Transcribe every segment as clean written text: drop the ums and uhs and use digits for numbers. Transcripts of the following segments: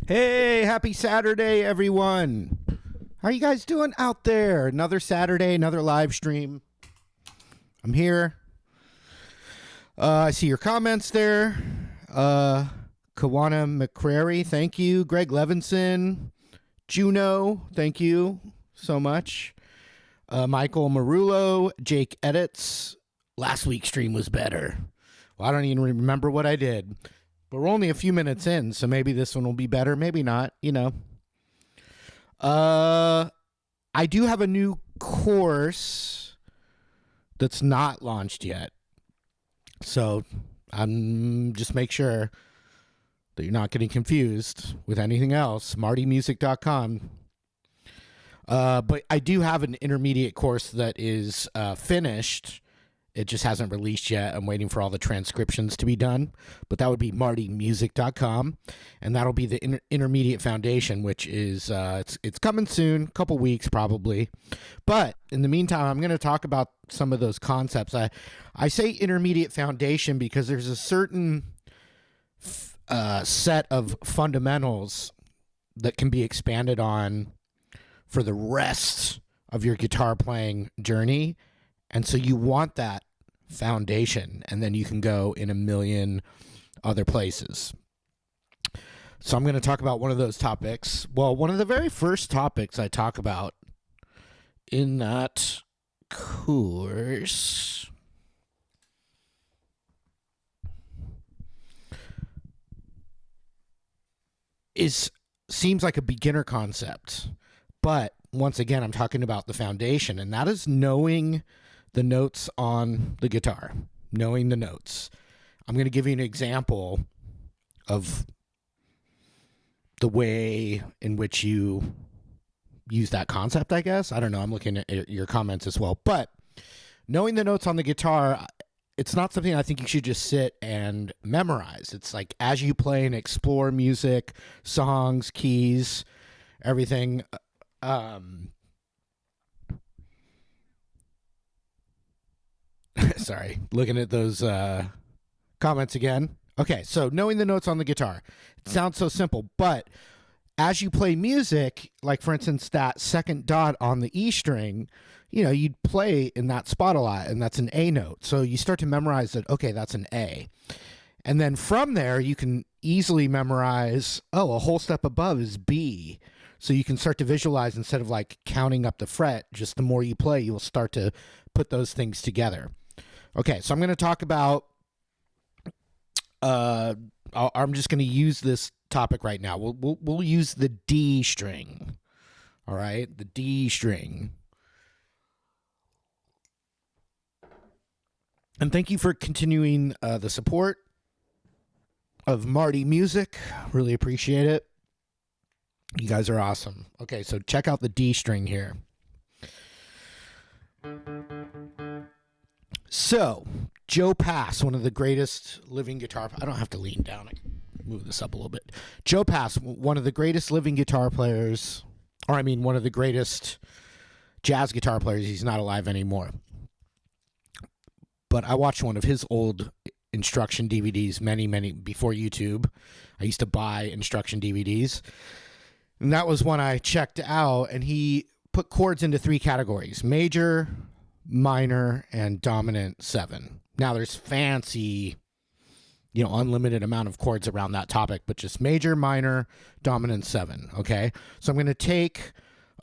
Hey, happy Saturday, everyone. How are you guys doing out there? Another Saturday, another live stream. I'm here. I see your comments there. Kawana McCrary, thank you. Greg Levinson. Juno, thank you so much. Michael Marullo. Jake Edits. Last week's stream was better. Well, I don't even remember what I did. But we're only a few minutes in, so maybe this one will be better. Maybe not, you know. I do have a new course that's not launched yet. So I'm just make sure that you're not getting confused with anything else. MartyMusic.com. But I do have an intermediate course that is finished. It just hasn't released yet. I'm waiting for all the transcriptions to be done. But that would be MartyMusic.com. And that'll be the intermediate foundation, which is, it's coming soon, a couple weeks probably. But in the meantime, I'm going to talk about some of those concepts. I say intermediate foundation because there's a certain set of fundamentals that can be expanded on for the rest of your guitar playing journey. And so you want that foundation, and then you can go in a million other places. So I'm going to talk about one of those topics. Well, one of the very first topics I talk about in that course seems like a beginner concept. But once again, I'm talking about the foundation, and that is knowing the notes on the guitar, knowing the notes. I'm going to give you an example of the way in which you use that concept, I guess. I don't know. I'm looking at your comments as well. But knowing the notes on the guitar, it's not something I think you should just sit and memorize. It's like as you play and explore music, songs, keys, everything. Sorry, looking at those comments again. Okay, so knowing the notes on the guitar. It sounds so simple, but as you play music, like for instance, that second dot on the E string, you'd play in that spot a lot, and that's an A note. So you start to memorize that, okay, that's an A. And then from there, you can easily memorize, oh, a whole step above is B. So you can start to visualize instead of like counting up the fret, just the more you play, you'll start to put those things together. Okay, so I'm going to talk about, I'm just going to use this topic right now. We'll use the D string. All right, the D string. And thank you for continuing the support of Marty Music. Really appreciate it. You guys are awesome. Okay, so check out the D string here. So, Joe Pass, one of the greatest living guitar... I don't have to lean down. I can move this up a little bit. Joe Pass, one of the greatest living guitar players... Or, I mean, one of the greatest jazz guitar players. He's not alive anymore. But I watched one of his old instruction DVDs many, before YouTube. I used to buy instruction DVDs. And that was one I checked out. And he put chords into 3 categories. Major, minor, and dominant 7. Now, there's fancy, unlimited amount of chords around that topic, but just major, minor, dominant 7, okay? So I'm going to take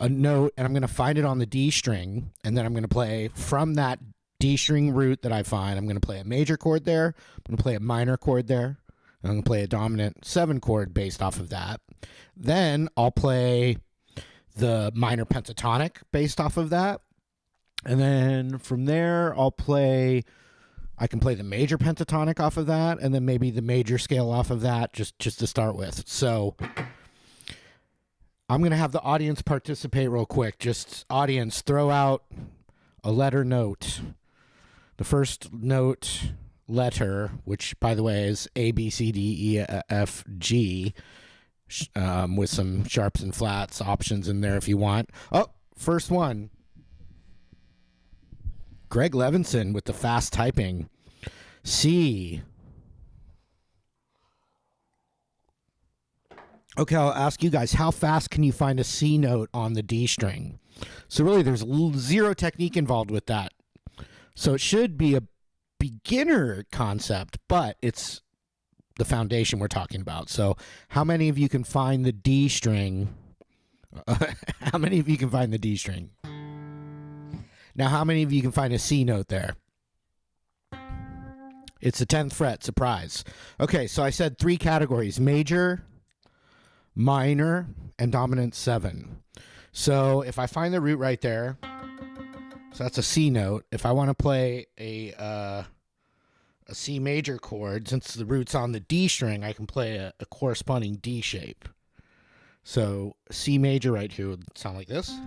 a note, and I'm going to find it on the D string, and then I'm going to play from that D string root that I find. I'm going to play a major chord there, I'm going to play a minor chord there, and I'm going to play a dominant 7 chord based off of that. Then I'll play the minor pentatonic based off of that, and then from there I can play the major pentatonic off of that, and then maybe the major scale off of that, just to start with. So I'm going to have the audience participate real quick. Just audience, throw out a letter note. The first note letter, which, by the way, is A, B, C, D, E, F, G, with some sharps and flats options in there if you want. Oh, first one. Greg Levinson with the fast typing. C. Okay, I'll ask you guys, how fast can you find a C note on the D string? So really, there's zero technique involved with that. So it should be a beginner concept, but it's the foundation we're talking about. So how many of you can find the D string? How many of you can find the D string? Now, how many of you can find a C note there? It's the 10th fret, surprise. Okay, so I said 3 categories, major, minor, and dominant 7. So if I find the root right there, so that's a C note. If I want to play a C major chord, since the root's on the D string, I can play a corresponding D shape. So C major right here would sound like this.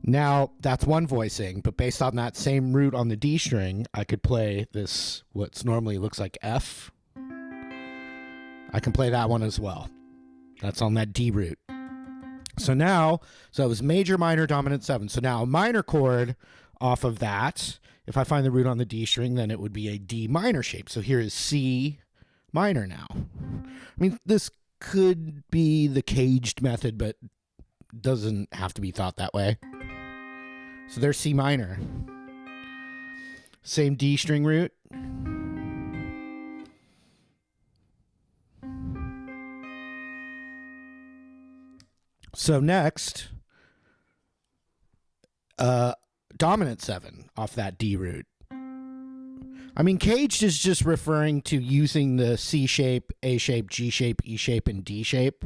Now, that's one voicing, but based on that same root on the D string, I could play this, what's normally looks like F. I can play that one as well. That's on that D root. So it was major, minor, dominant 7. So now a minor chord off of that, if I find the root on the D string, then it would be a D minor shape. So here is C minor now. I mean, this could be the caged method, but doesn't have to be thought that way. So there's C minor. Same D string root. So next, dominant 7 off that D root. I mean, caged is just referring to using the C shape, A shape, G shape, E shape, and D shape.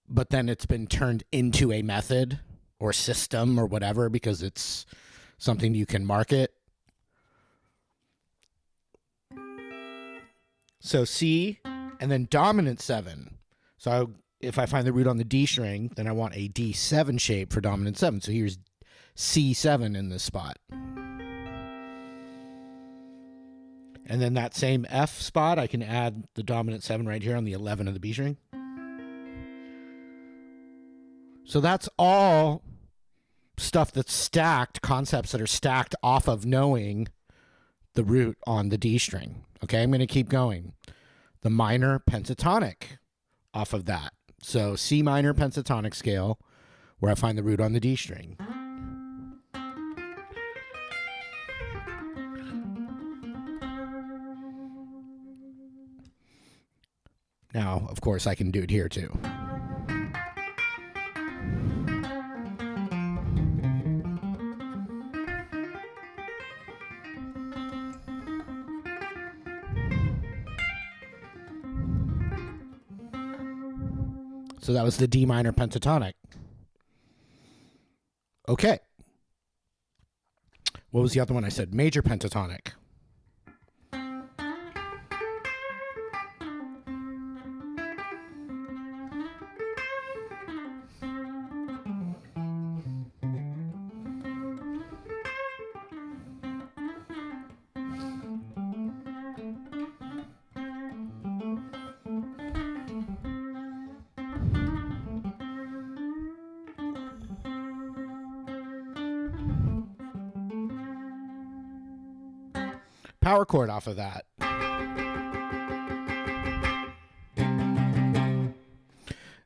But then it's been turned into a method or system or whatever because it's something you can market. So C and then dominant 7. So if I find the root on the D string, then I want a D7 shape for dominant 7. So here's C7 in this spot. And then that same F spot, I can add the dominant 7 right here on the 11 of the B string. So that's all stuff that's stacked, concepts that are stacked off of knowing the root on the D string. Okay, I'm going to keep going. the minor pentatonic off of that. So C minor pentatonic scale, where I find the root on the D string. Now, of course, I can do it here too. So that was the D minor pentatonic. Okay. What was the other one I said? Major pentatonic. Power chord off of that.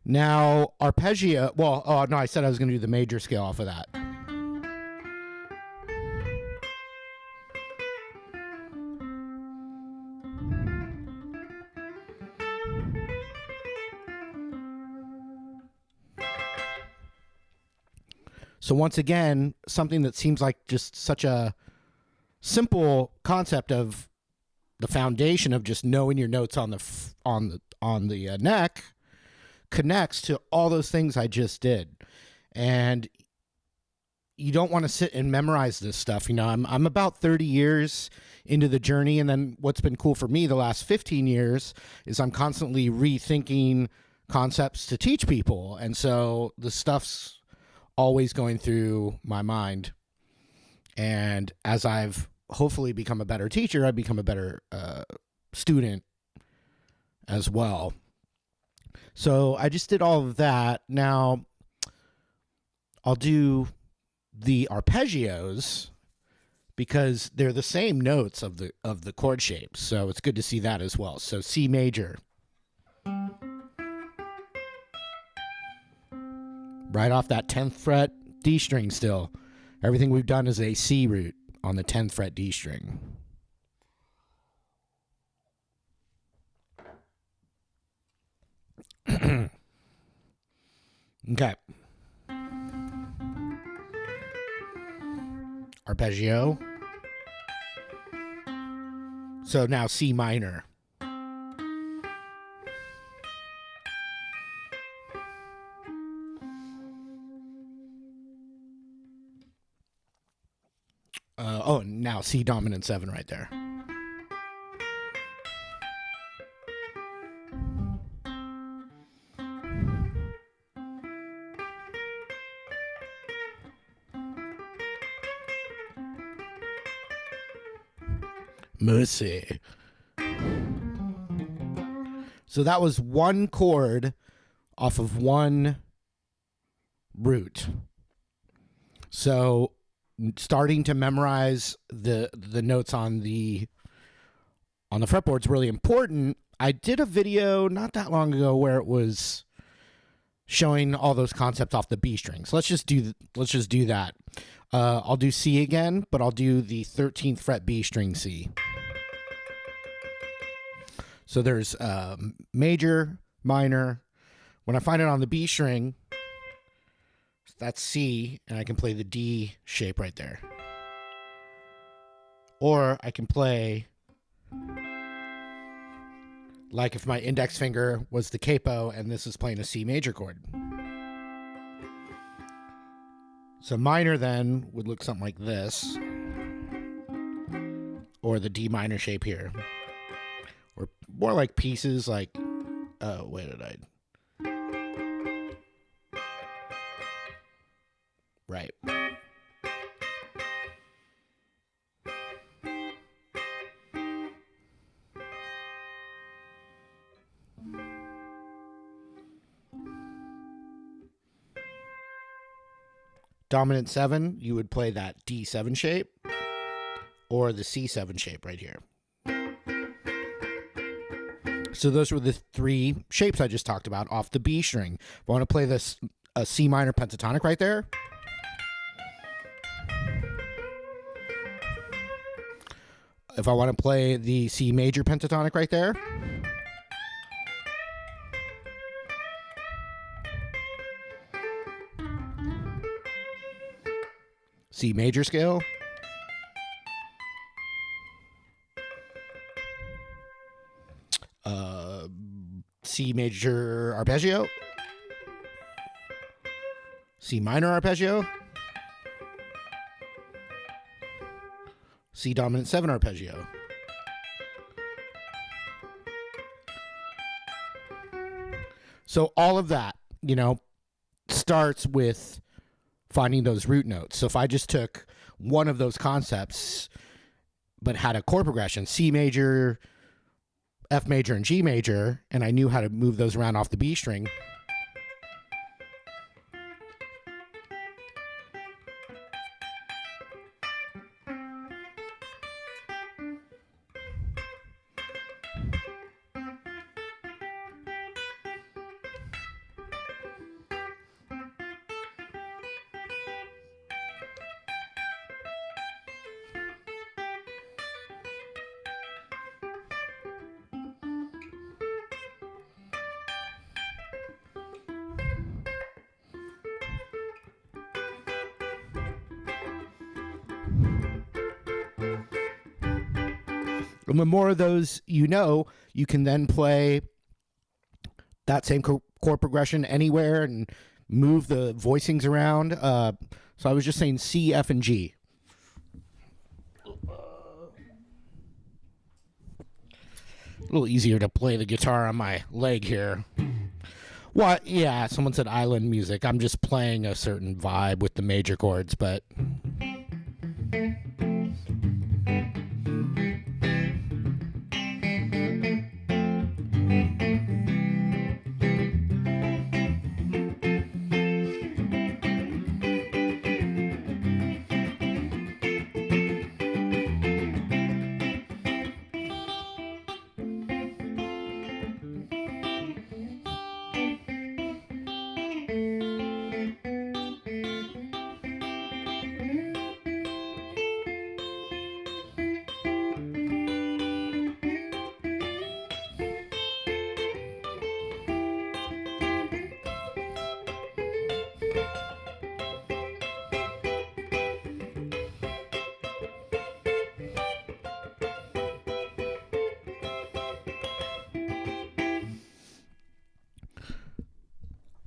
Now, arpeggio. Well, oh no, I said I was going to do the major scale off of that. So once again, something that seems like just such a simple concept of the foundation of just knowing your notes on the neck connects to all those things I just did. And you don't want to sit and memorize this stuff. You know, I'm about 30 years into the journey, and then what's been cool for me the last 15 years is I'm constantly rethinking concepts to teach people. And so the stuff's always going through my mind. And as I've hopefully become a better teacher, I've become a better student as well. So I just did all of that. Now I'll do the arpeggios because they're the same notes of the chord shapes. So it's good to see that as well. So C major. Right off that 10th fret D string still. Everything we've done is a C root on the 10th fret D string. Okay. Arpeggio. So now C minor. Oh, now C dominant 7 right there. Mercy. So that was one chord off of one root. So starting to memorize the notes on the fretboard is really important. I did a video not that long ago where it was showing all those concepts off the B strings. Let's just do that. I'll do C again, but I'll do the 13th fret B string C. So there's major, minor. When I find it on the B string, that's C, and I can play the D shape right there. Or I can play like if my index finger was the capo and this is playing a C major chord. So minor then would look something like this, or the D minor shape here, or more like pieces like, oh, where did I? Right. Dominant 7, you would play that D7 shape or the C7 shape right here. So those were the three shapes I just talked about off the B string. If I want to play this a C minor pentatonic right there. If I want to play the C major pentatonic right there. C major scale. C major arpeggio. C minor arpeggio. C dominant 7 arpeggio. So all of that, you know, starts with finding those root notes. So if I just took one of those concepts but had a chord progression, C major, F major, and G major, and I knew how to move those around off the B string, and the more of those you know, you can then play that same chord progression anywhere and move the voicings around. So I was just saying C, F, and G. A little easier to play the guitar on my leg here. Well, yeah, someone said island music. I'm just playing a certain vibe with the major chords, but...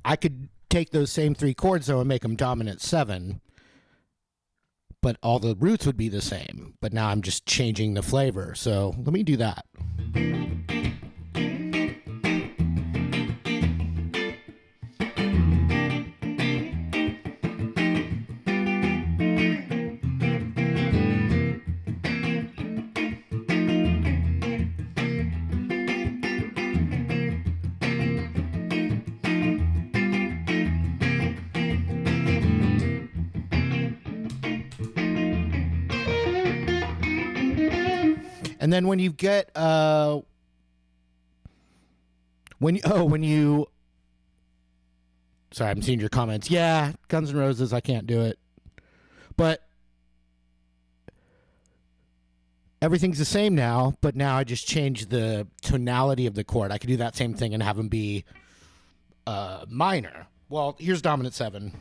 I could take those same three chords, though, and make them dominant 7, but all the roots would be the same. But now I'm just changing the flavor. So let me do that. And then when you get sorry, I'm seeing your comments. Yeah, Guns N' Roses, I can't do it. But everything's the same now, but now I just changed the tonality of the chord. I could do that same thing and have them be minor. Well, here's dominant 7.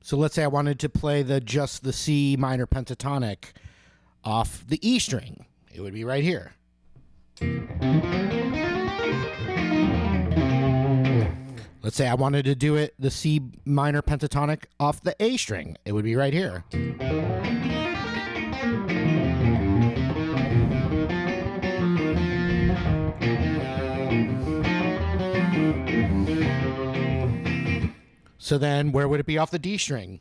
So let's say I wanted to play just the C minor pentatonic off the E string. it would be right here. Let's say I wanted to do it the C minor pentatonic off the A string. It would be right here. So then where would it be off the D string?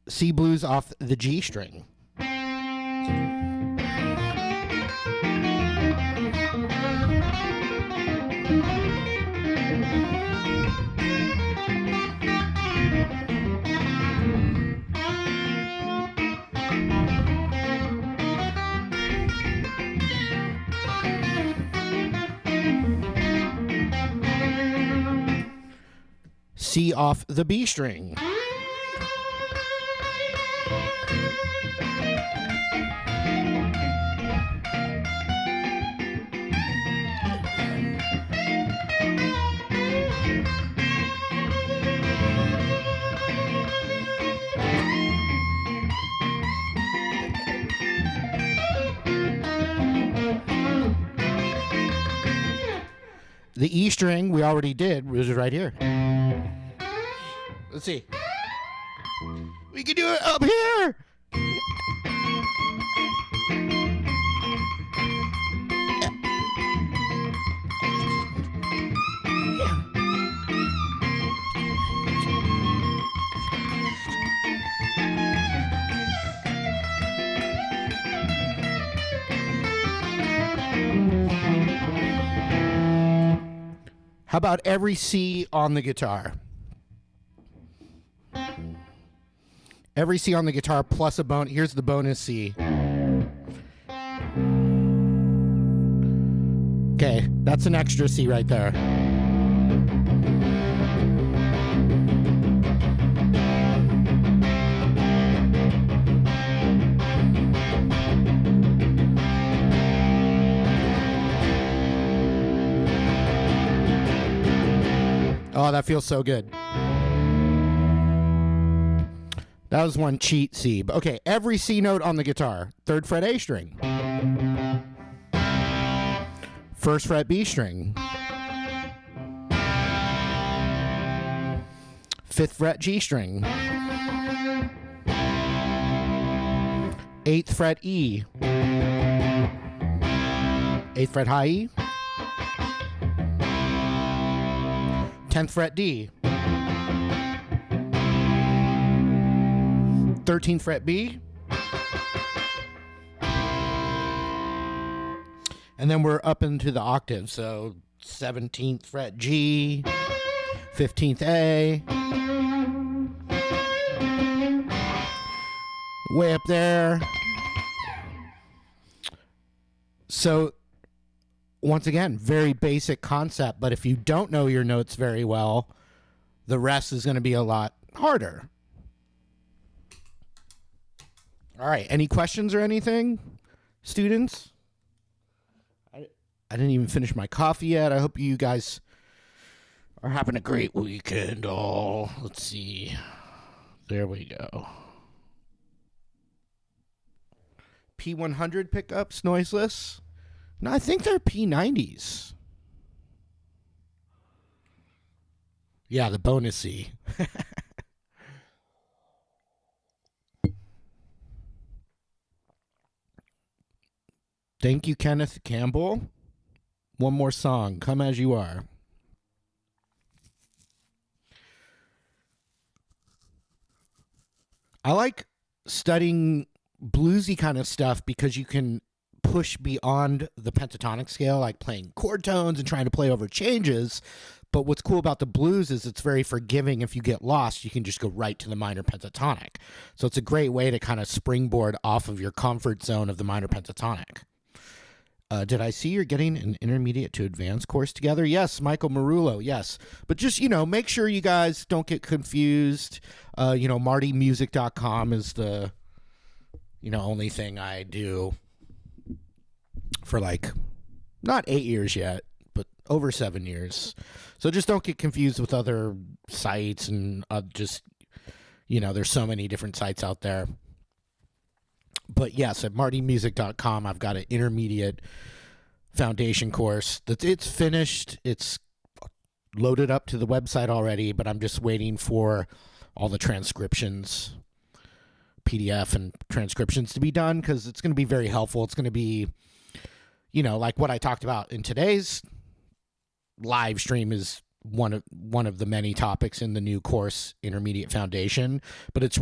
C blues off the G string. C off the B string. The E string we already did was right here. Let's see. We can do it up here. How about every C on the guitar? Every C on the guitar plus a bone. Here's the bonus C. Okay, that's an extra C right there. Oh, that feels so good. That was one cheat C. But okay, every C note on the guitar. 3rd fret A string. 1st fret B string. 5th fret G string. 8th fret E. 8th fret high E. 10th fret D. 13th fret B. And then we're up into the octave. So 17th fret G, 15th A. Way up there. So once again, very basic concept, but if you don't know your notes very well, the rest is going to be a lot harder. All right, any questions or anything, students? I didn't even finish my coffee yet. I hope you guys are having a great weekend. Oh, let's see. There we go. P100 pickups, noiseless. No, I think they're P90s. Yeah, the bonus C. Thank you, Kenneth Campbell. One more song, Come As You Are. I like studying bluesy kind of stuff because you can push beyond the pentatonic scale, like playing chord tones and trying to play over changes. But what's cool about the blues is it's very forgiving. If you get lost, you can just go right to the minor pentatonic. So it's a great way to kind of springboard off of your comfort zone of the minor pentatonic. Did I see you're getting an intermediate to advanced course together? Yes, Michael Marullo, yes. But just, make sure you guys don't get confused. MartyMusic.com is the, only thing I do for not 8 years yet, but over 7 years. So just don't get confused with other sites and there's so many different sites out there. But yes, at martymusic.com, I've got an intermediate foundation course it's finished. It's loaded up to the website already, but I'm just waiting for all the transcriptions, PDF and transcriptions to be done, because it's going to be very helpful. It's going to be, like what I talked about in today's live stream is one of the many topics in the new course, Intermediate Foundation. But it's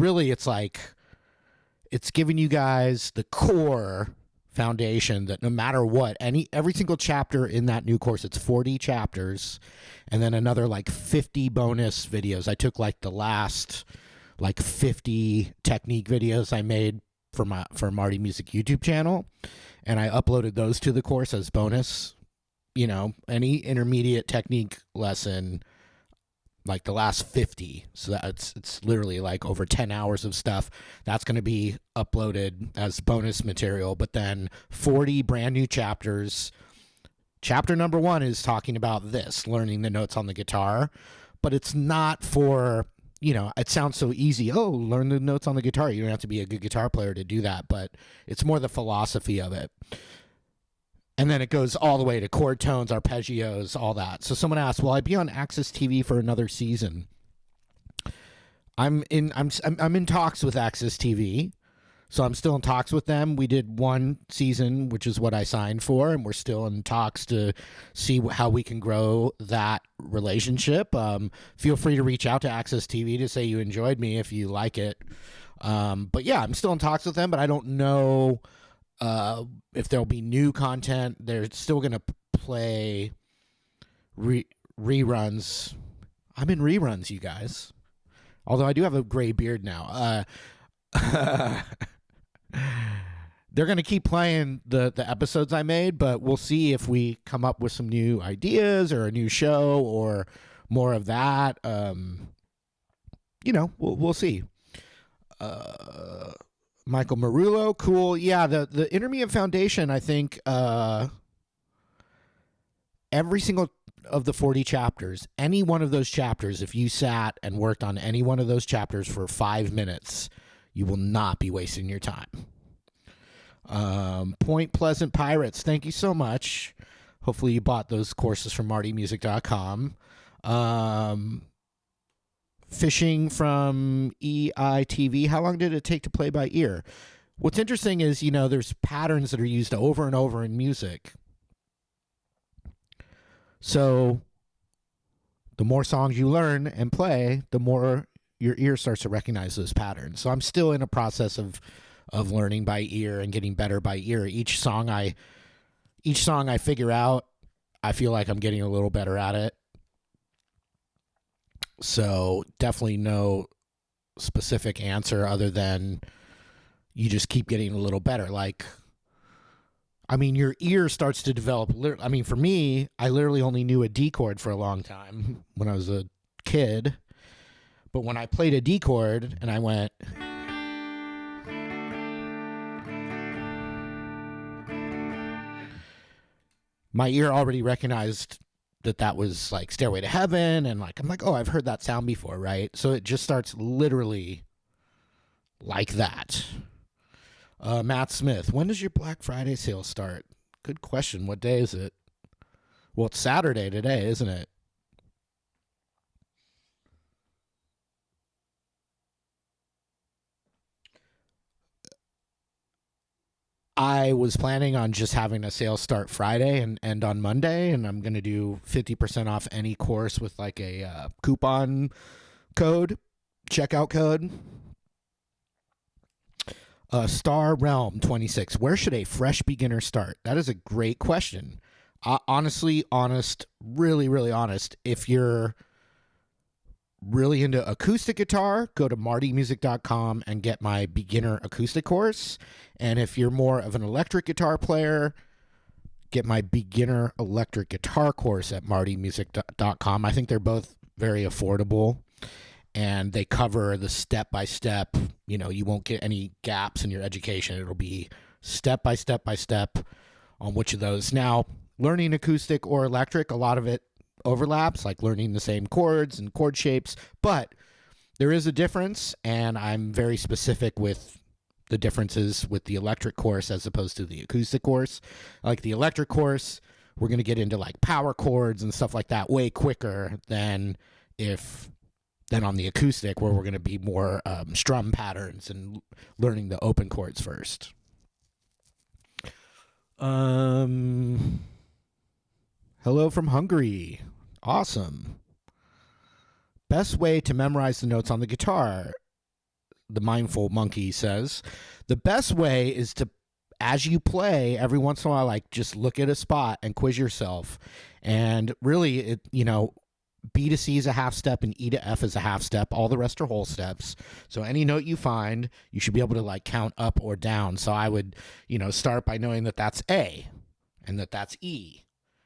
giving you guys the core foundation that no matter what, every single chapter in that new course, it's 40 chapters, and then another 50 bonus videos. I took the last 50 technique videos I made for Marty Music YouTube channel, and I uploaded those to the course as bonus. Any intermediate technique lesson, the last 50, so that it's literally over 10 hours of stuff that's going to be uploaded as bonus material. But then 40 brand new chapters. Chapter number 1 is talking about learning the notes on the guitar, but it's not for, it sounds so easy. Oh, learn the notes on the guitar. You don't have to be a good guitar player to do that, but it's more the philosophy of it. And then it goes all the way to chord tones, arpeggios, all that. So someone asked, "Will I be on Access TV for another season?" I'm in talks with Access TV, so I'm still in talks with them. We did 1 season, which is what I signed for, and we're still in talks to see how we can grow that relationship. Feel free to reach out to Access TV to say you enjoyed me if you like it. But yeah, I'm still in talks with them, but I don't know if there'll be new content. They're still going to play reruns. I'm in reruns, you guys. Although I do have a gray beard now. They're going to keep playing the episodes I made, but we'll see if we come up with some new ideas or a new show or more of that. We'll see. Michael Marullo, cool. Yeah, the Intermediate Foundation, I think every single of the 40 chapters, any one of those chapters, if you sat and worked on any one of those chapters for 5 minutes, you will not be wasting your time. Point Pleasant Pirates, thank you so much. Hopefully you bought those courses from martymusic.com. Fishing from EITV, how long did it take to play by ear? What's interesting is, there's patterns that are used over and over in music. So the more songs you learn and play, the more your ear starts to recognize those patterns. So I'm still in a process of learning by ear and getting better by ear. Each song I figure out, I feel like I'm getting a little better at it. So definitely no specific answer other than you just keep getting a little better. Your ear starts to develop. For me, I literally only knew a D chord for a long time when I was a kid. But when I played a D chord and I went, my ear already recognized that was Stairway to Heaven, and I'm like, oh, I've heard that sound before, right? So it just starts literally like that. Matt Smith, when does your Black Friday sale start? Good question. What day is it? Well, it's Saturday today, isn't it? I was planning on just having a sale start Friday and end on Monday, and I'm going to do 50% off any course with a coupon code, checkout code. Star Realm 26. Where should a fresh beginner start? That is a great question. Honestly, really, really honest. If you're really into acoustic guitar, go to martymusic.com and get my beginner acoustic course. And if you're more of an electric guitar player, get my beginner electric guitar course at martymusic.com. I think they're both very affordable, and they cover the step-by-step. You know, you won't get any gaps in your education. It'll be step by step by step on which of those. Now, learning acoustic or electric, a lot of it overlaps, like learning the same chords and chord shapes, but there is a difference, and I'm very specific with the differences with the electric course as opposed to the acoustic course. Like the electric course, we're going to get into like power chords and stuff like that way quicker than on the acoustic, where we're going to be more strum patterns and learning the open chords first. Hello from Hungary. Awesome. Best way to memorize the notes on the guitar, the Mindful Monkey says. The best way is to, as you play, every once in a while, like just look at a spot and quiz yourself. And really, B to C is a half step and E to F is a half step. All the rest are whole steps. So any note you find, you should be able to like count up or down. So I would, start by knowing that that's A and that that's E.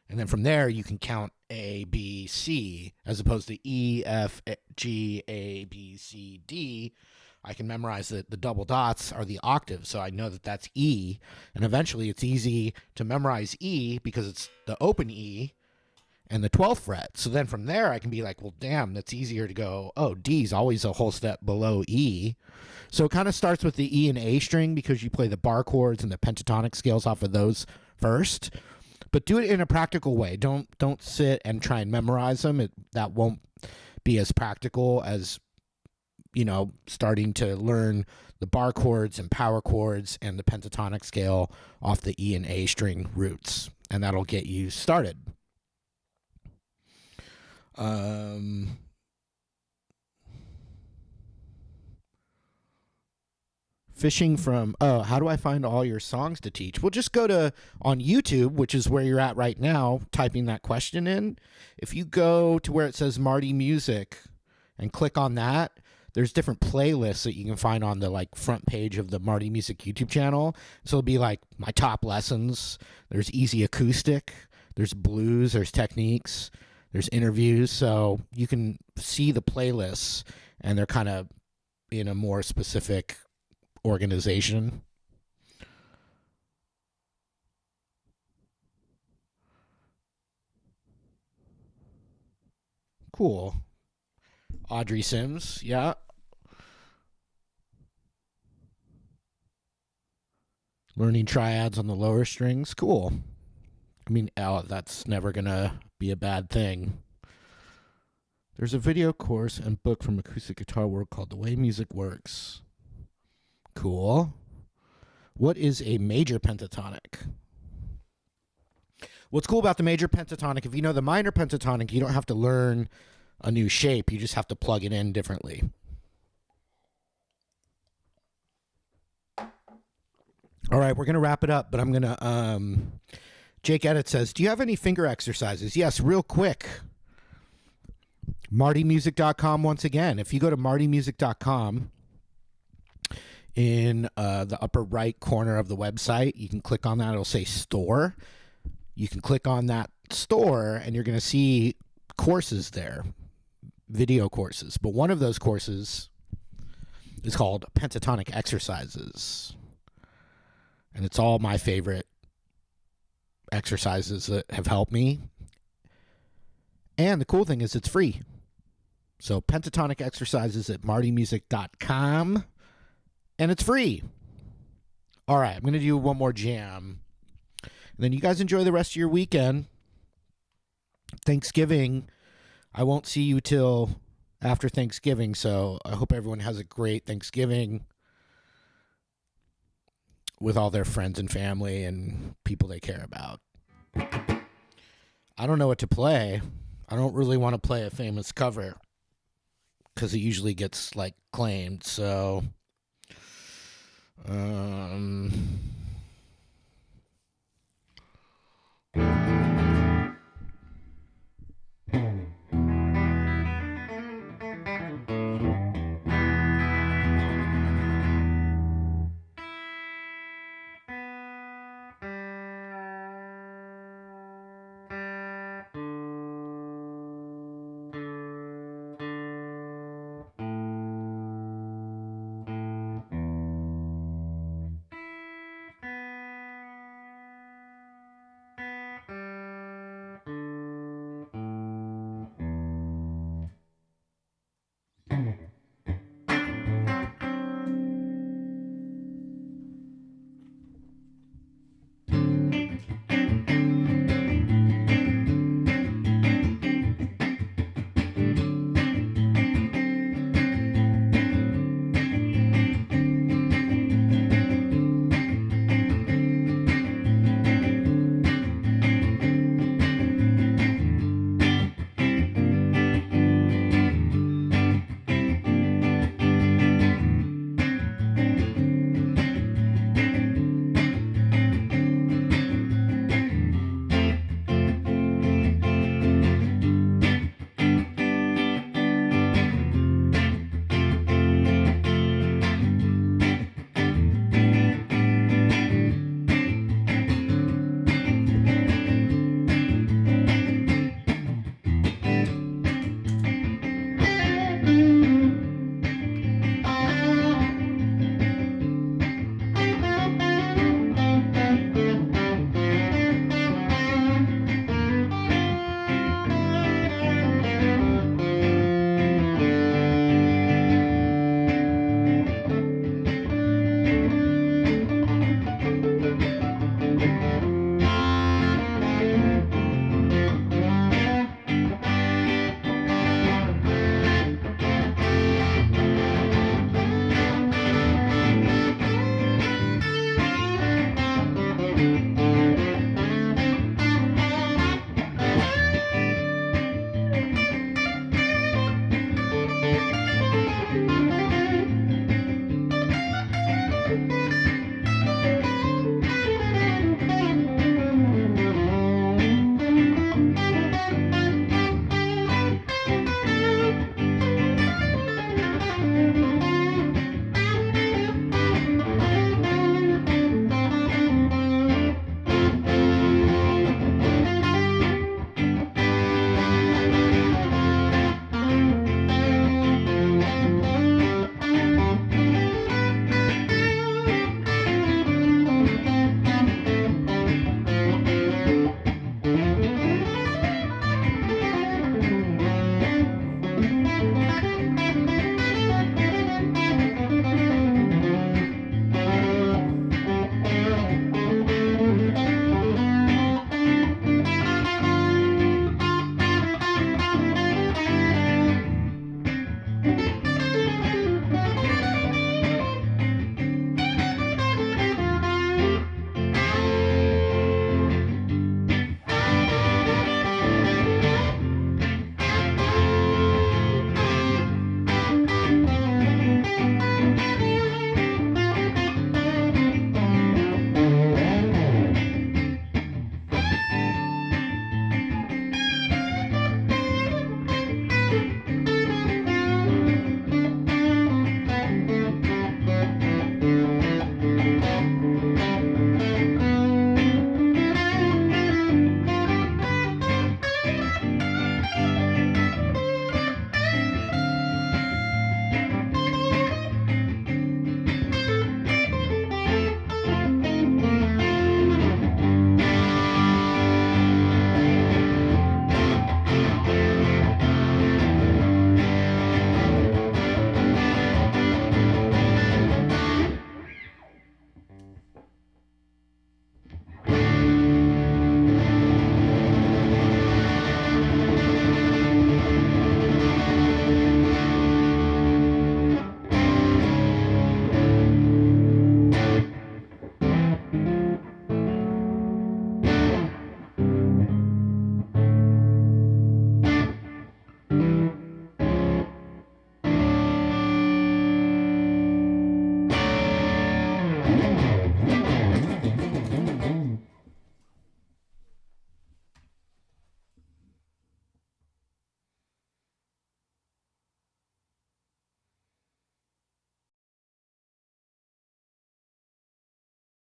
And then from there, you can count A, B, C, as opposed to E, F, G, A, B, C, D. I can memorize that the double dots are the octaves, so I know that that's E. And eventually, it's easy to memorize E because it's the open E and the 12th fret. So then from there, I can be like, well, damn, that's easier to go, oh, D is always a whole step below E. So it kind of starts with the E and A string because you play the bar chords and the pentatonic scales off of those first. But do it in a practical way. Don't sit and try and memorize them. That won't be as practical as, starting to learn the bar chords and power chords and the pentatonic scale off the E and A string roots. And that'll get you started. Fishing from, how do I find all your songs to teach? Well, just go on YouTube, which is where you're at right now, typing that question in. If you go to where it says Marty Music and click on that, there's different playlists that you can find on the front page of the Marty Music YouTube channel. So it'll be like my top lessons. There's easy acoustic. There's blues. There's techniques. There's interviews. So you can see the playlists, and they're kind of in a more specific organization. Cool. Audrey Sims, yeah. Learning triads on the lower strings, cool. I mean, that's never gonna be a bad thing. There's a video course and book from Acoustic Guitar World called The Way Music Works. Cool. What is a major pentatonic? What's cool about the major pentatonic, if you know the minor pentatonic, you don't have to learn a new shape. You just have to plug it in differently. All right, we're going to wrap it up, but I'm going to... Jake Edit says, do you have any finger exercises? Yes, real quick. MartyMusic.com once again. If you go to MartyMusic.com, in the upper right corner of the website, you can click on that. It'll say store. You can click on that store, and you're going to see courses there, video courses. But one of those courses is called Pentatonic Exercises. And it's all my favorite exercises that have helped me. And the cool thing is it's free. So Pentatonic Exercises at martymusic.com. And it's free. All right, I'm going to do one more jam. And then you guys enjoy the rest of your weekend. Thanksgiving, I won't see you till after Thanksgiving, so I hope everyone has a great Thanksgiving with all their friends and family and people they care about. I don't know what to play. I don't really want to play a famous cover because it usually gets claimed, so...